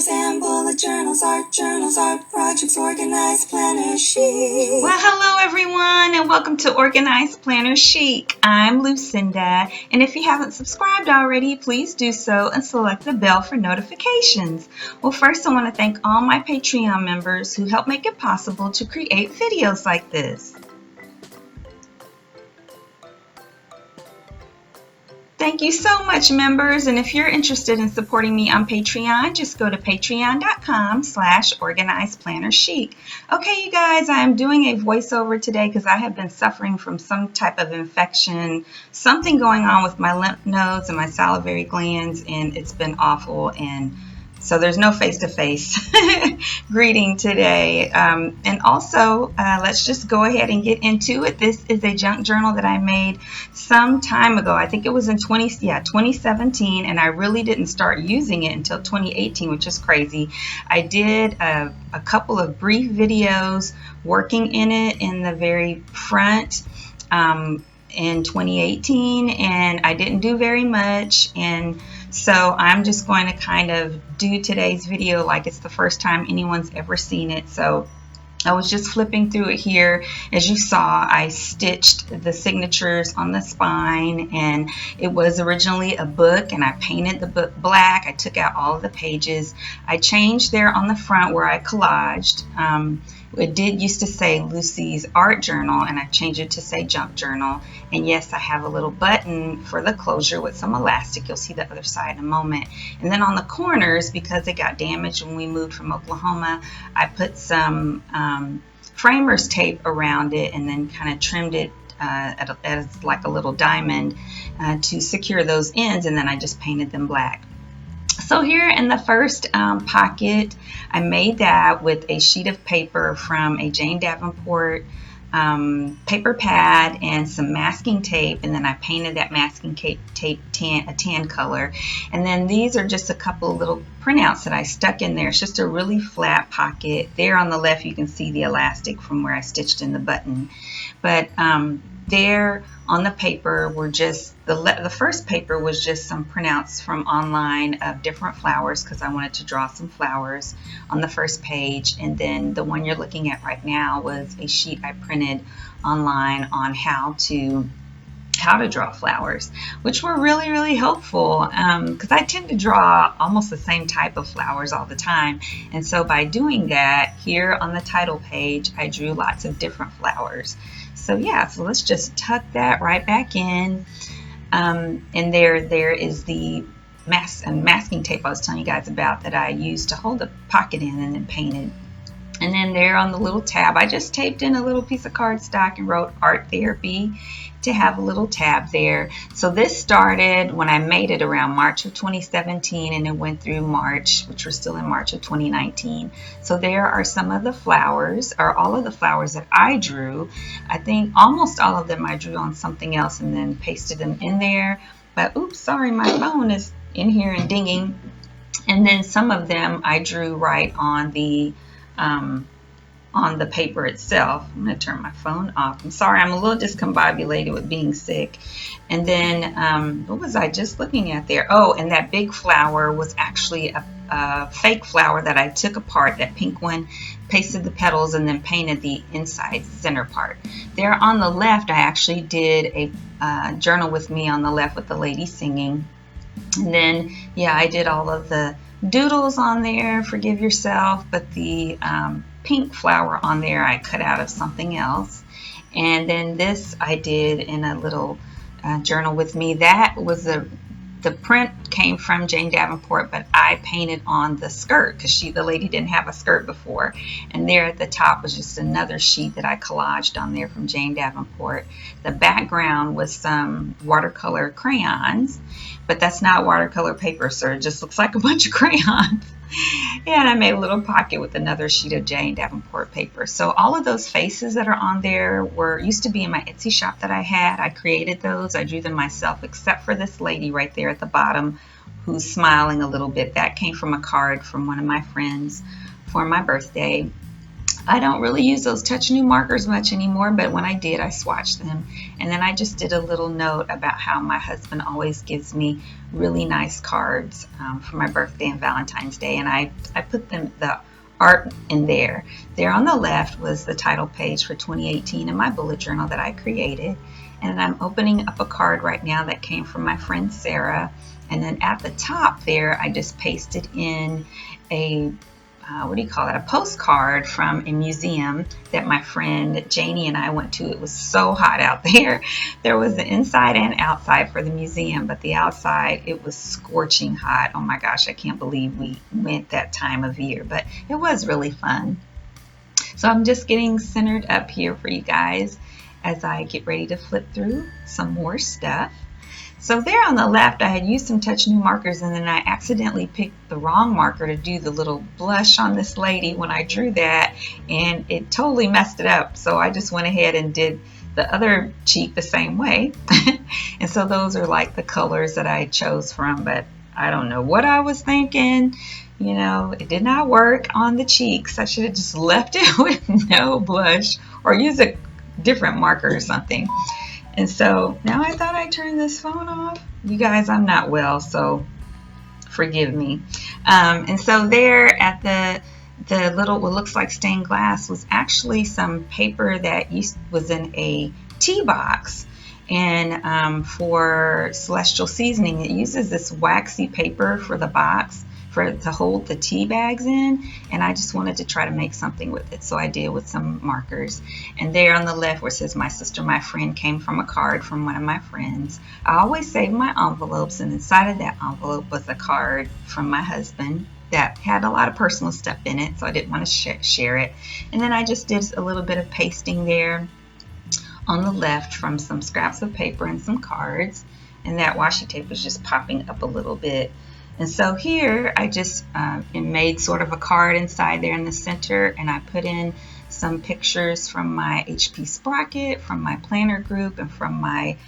planners and bullet journals, art projects, organized planner chic. Well, hello everyone, and welcome to Organized Planner Chic. I'm Lucinda, and if you haven't subscribed already, please do so and select the bell for notifications. Well, first I want to thank all my Patreon members who help make it possible to create videos like this. Thank you so much, members, and if you're interested in supporting me on Patreon, just go to patreon.com/organizedplannerchic. Okay, you guys, I'm doing a voiceover today because I have been suffering from some type of infection, something going on with my lymph nodes and my salivary glands, and it's been awful, and so there's no face-to-face greeting today. And also, let's just go ahead and get into it. This is a junk journal that I made some time ago. I think it was in 2017, and I really didn't start using it until 2018, which is crazy. I did a couple of brief videos working in it in the very front in 2018, and I didn't do very much, and so I'm just going to kind of do today's video like it's the first time anyone's ever seen it. So I was just flipping through it here. As you saw, I stitched the signatures on the spine, and it was originally a book, and I painted the book black. I took out all of the pages. I changed there on the front where I collaged. It did used to say Lucy's Art Journal, and I changed it to say Junk Journal. And yes, I have a little button for the closure with some elastic. You'll see the other side in a moment. And then on the corners, because it got damaged when we moved from Oklahoma, I put some framers tape around it and then kind of trimmed it as like a little diamond to secure those ends, and then I just painted them black. So here in the first pocket, I made that with a sheet of paper from a Jane Davenport paper pad and some masking tape, and then I painted that masking tape a tan color. And then these are just a couple of little printouts that I stuck in there. It's just a really flat pocket. There on the left you can see the elastic from where I stitched in the button. But there on the paper were just the first paper was just some printouts from online of different flowers, because I wanted to draw some flowers on the first page. And then the one you're looking at right now was a sheet I printed online on how to draw flowers, which were really, really helpful, because I tend to draw almost the same type of flowers all the time. And so by doing that, here on the title page, I drew lots of different flowers. So yeah, so let's just tuck that right back in. And there is the masking tape I was telling you guys about that I used to hold the pocket in and then painted. And then there on the little tab, I just taped in a little piece of cardstock and wrote Art Therapy to have a little tab there. So this started when I made it around March of 2017, and it went through March, which we're still in March of 2019. So there are some of the flowers, or all of the flowers that I drew. I think almost all of them I drew on something else and then pasted them in there. But oops, sorry, my phone is in here and dinging. And then some of them I drew right on the paper itself. I'm going to turn my phone off. I'm sorry, I'm a little discombobulated with being sick. And then what was I just looking at there? Oh, and that big flower was actually a fake flower that I took apart, that pink one, pasted the petals, and then painted the inside center part. There on the left, I actually did a journal with me on the left with the lady singing. And then, yeah, I did all of the doodles on there, forgive yourself, but the pink flower on there I cut out of something else. And then this I did in a little journal with me. That was the print came from Jane Davenport, but I painted on the skirt because the lady didn't have a skirt before. And there at the top was just another sheet that I collaged on there from Jane Davenport. The background was some watercolor crayons, but that's not watercolor paper, so it just looks like a bunch of crayons. And I made a little pocket with another sheet of Jane Davenport paper. So all of those faces that are on there used to be in my Etsy shop that I had. I created those. I drew them myself, except for this lady right there at the bottom who's smiling a little bit. That came from a card from one of my friends for my birthday. I don't really use those touch new markers much anymore, but when I did, I swatched them. And then I just did a little note about how my husband always gives me really nice cards for my birthday and Valentine's Day. And I put the art in there. There on the left was the title page for 2018 in my bullet journal that I created. And I'm opening up a card right now that came from my friend Sarah. And then at the top there, I just pasted in a what do you call it? A postcard from a museum that my friend Janie and I went to. It was so hot out there. There was the inside and outside for the museum, but the outside, it was scorching hot. Oh my gosh, I can't believe we went that time of year, but it was really fun. So I'm just getting centered up here for you guys as I get ready to flip through some more stuff. So there on the left, I had used some touch new markers, and then I accidentally picked the wrong marker to do the little blush on this lady when I drew that, and it totally messed it up. So I just went ahead and did the other cheek the same way. And so those are like the colors that I chose from, but I don't know what I was thinking. You know, it did not work on the cheeks. I should have just left it with no blush or use a different marker or something. And so now I thought I'd turn this phone off. You guys, I'm not well, so forgive me. And so there at the little, what looks like stained glass, was actually some paper that was in a tea box. And for Celestial Seasoning, it uses this waxy paper for the box to hold the tea bags in, and I just wanted to try to make something with it, so I did with some markers. And there on the left where it says my sister, my friend, came from a card from one of my friends. I always save my envelopes, and inside of that envelope was a card from my husband that had a lot of personal stuff in it, so I didn't want to share it. And then I just did a little bit of pasting there on the left from some scraps of paper and some cards, and that washi tape was just popping up a little bit. And so here I just made sort of a card inside there in the center, and I put in some pictures from my HP Sprocket, from my planner group, and from my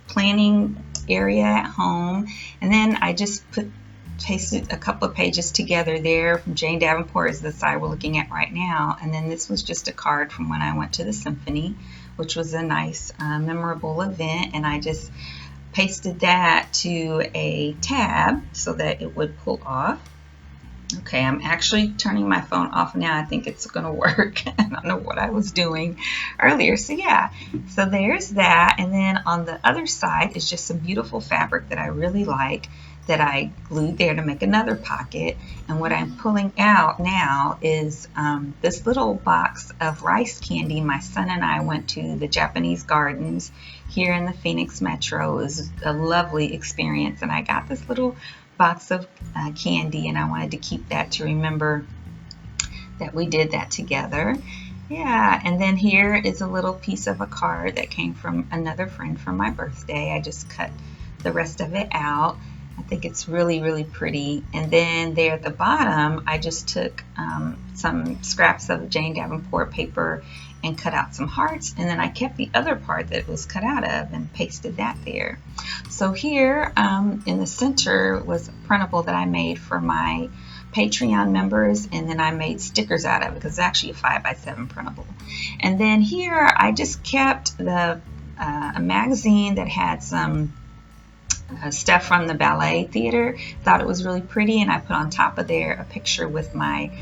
planning area at home. And then I just pasted a couple of pages together there from Jane Davenport is the side we're looking at right now. And then this was just a card from when I went to the symphony, which was a nice memorable event, and I just pasted that to a tab so that it would pull off. Okay, I'm actually turning my phone off now. I think it's going to work. I don't know what I was doing earlier. So yeah, so there's that. And then on the other side is just some beautiful fabric that I really like that I glued there to make another pocket. And what I'm pulling out now is this little box of rice candy. My son and I went to the Japanese gardens here in the Phoenix Metro. It was a lovely experience, and I got this little box of candy, and I wanted to keep that to remember that we did that together. Yeah, and then here is a little piece of a card that came from another friend for my birthday. I just cut the rest of it out. I think it's really, really pretty. And then there at the bottom, I just took some scraps of Jane Davenport paper and cut out some hearts, and then I kept the other part that was cut out of and pasted that there. So here in the center was a printable that I made for my Patreon members, and then I made stickers out of it because it's actually a 5x7 printable. And then here I just kept a magazine that had some stuff from the ballet theater. Thought it was really pretty, and I put on top of there a picture with my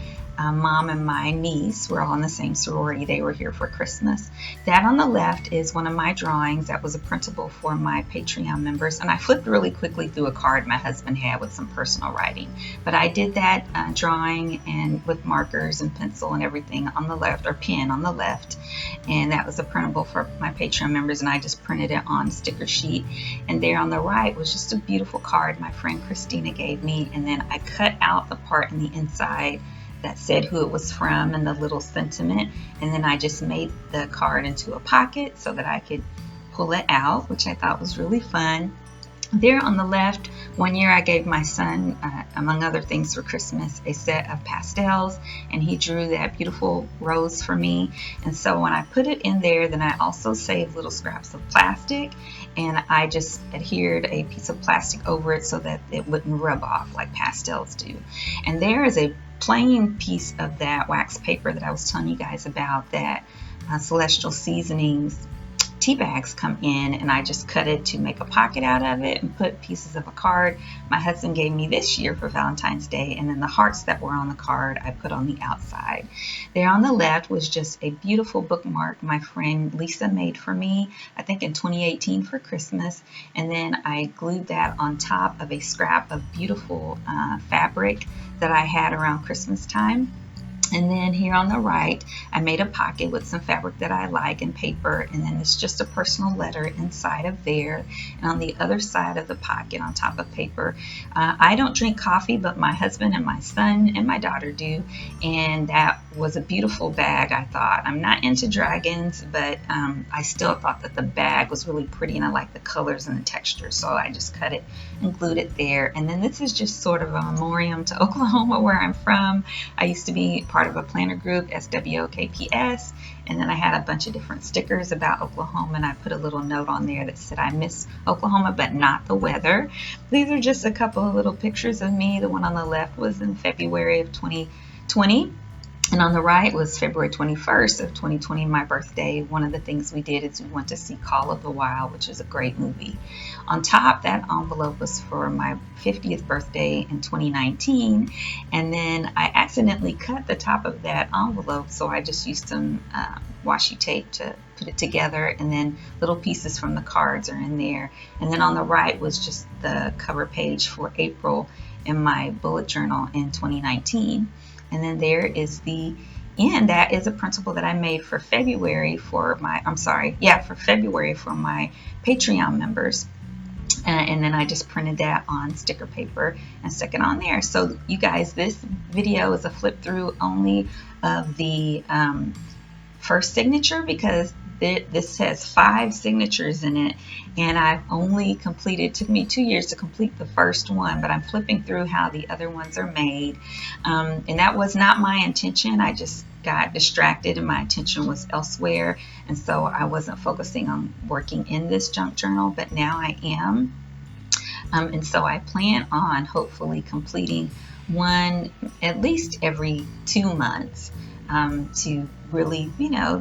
mom and my niece. We're all in the same sorority. They were here for Christmas. That on the left is one of my drawings that was a printable for my Patreon members, and I flipped really quickly through a card my husband had with some personal writing. But I did that drawing and with markers and pencil and everything on the left, or pen on the left, and that was a printable for my Patreon members, and I just printed it on sticker sheet. And there on the right was just a beautiful card my friend Christina gave me, and then I cut out the part in the inside that said who it was from and the little sentiment, and then I just made the card into a pocket so that I could pull it out, which I thought was really fun. There on the left, one year I gave my son, among other things for Christmas, a set of pastels, and he drew that beautiful rose for me. And so when I put it in there, then I also saved little scraps of plastic, and I just adhered a piece of plastic over it so that it wouldn't rub off like pastels do. And there is a plain piece of that wax paper that I was telling you guys about, that Celestial Seasonings tea bags come in, and I just cut it to make a pocket out of it and put pieces of a card my husband gave me this year for Valentine's Day, and then the hearts that were on the card I put on the outside. There on the left was just a beautiful bookmark my friend Lisa made for me, I think in 2018 for Christmas, and then I glued that on top of a scrap of beautiful fabric that I had around Christmas time. And then here on the right, I made a pocket with some fabric that I like and paper, and then it's just a personal letter inside of there. And on the other side of the pocket, on top of paper, I don't drink coffee, but my husband and my son and my daughter do. And that was a beautiful bag, I thought. I'm not into dragons, but I still thought that the bag was really pretty, and I like the colors and the texture. So I just cut it and glued it there. And then this is just sort of a memoriam to Oklahoma, where I'm from. I used to be part of a planner group, SWOKPS, and then I had a bunch of different stickers about Oklahoma, and I put a little note on there that said I miss Oklahoma but not the weather. These are just a couple of little pictures of me. The one on the left was in February of 2020. And on the right was February 21st of 2020, my birthday. One of the things we did is we went to see Call of the Wild, which is a great movie. On top, that envelope was for my 50th birthday in 2019. And then I accidentally cut the top of that envelope, so I just used some washi tape to put it together. And then little pieces from the cards are in there. And then on the right was just the cover page for April in my bullet journal in 2019. And then there is the end. That is a principle that I made for February for my, for February for my Patreon members. And then I just printed that on sticker paper and stuck it on there. So you guys, this video is a flip through only of the first signature, because this has 5 signatures in it, and I've only completed, it took me 2 years to complete the first one, but I'm flipping through how the other ones are made. And that was not my intention. I just got distracted and my attention was elsewhere, and so I wasn't focusing on working in this junk journal, but now I am. And so I plan on hopefully completing one at least every 2 months to really,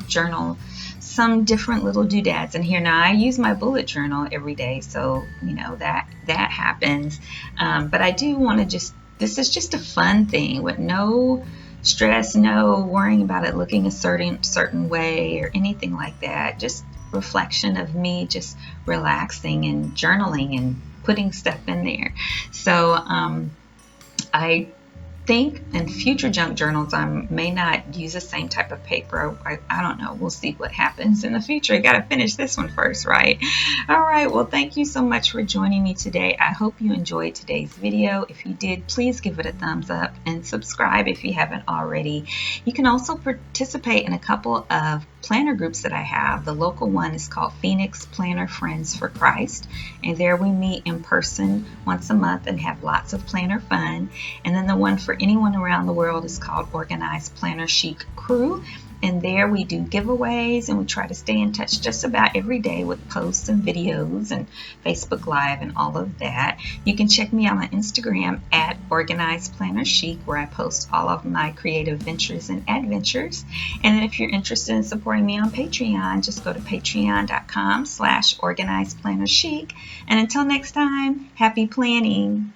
journal some different little doodads in here. Now I use my bullet journal every day, so that happens. But I do want to this is just a fun thing with no stress, no worrying about it looking a certain way or anything like that. Just reflection of me just relaxing and journaling and putting stuff in there. So I think in future junk journals I may not use the same type of paper. I don't know. We'll see what happens in the future. I got to finish this one first, right? All right. Well, thank you so much for joining me today. I hope you enjoyed today's video. If you did, please give it a thumbs up and subscribe if you haven't already. You can also participate in a couple of planner groups that I have. The local one is called Phoenix Planner Friends for Christ, and there we meet in person once a month and have lots of planner fun. And then the one for anyone around the world is called Organized Planner Chic Crew, and there we do giveaways and we try to stay in touch just about every day with posts and videos and Facebook Live and all of that. You can check me out on Instagram at Organized Planner Chic, where I post all of my creative ventures and adventures. And then if you're interested in supporting me on Patreon, just go to patreon.com/organizedplannerchic. And until next time, happy planning.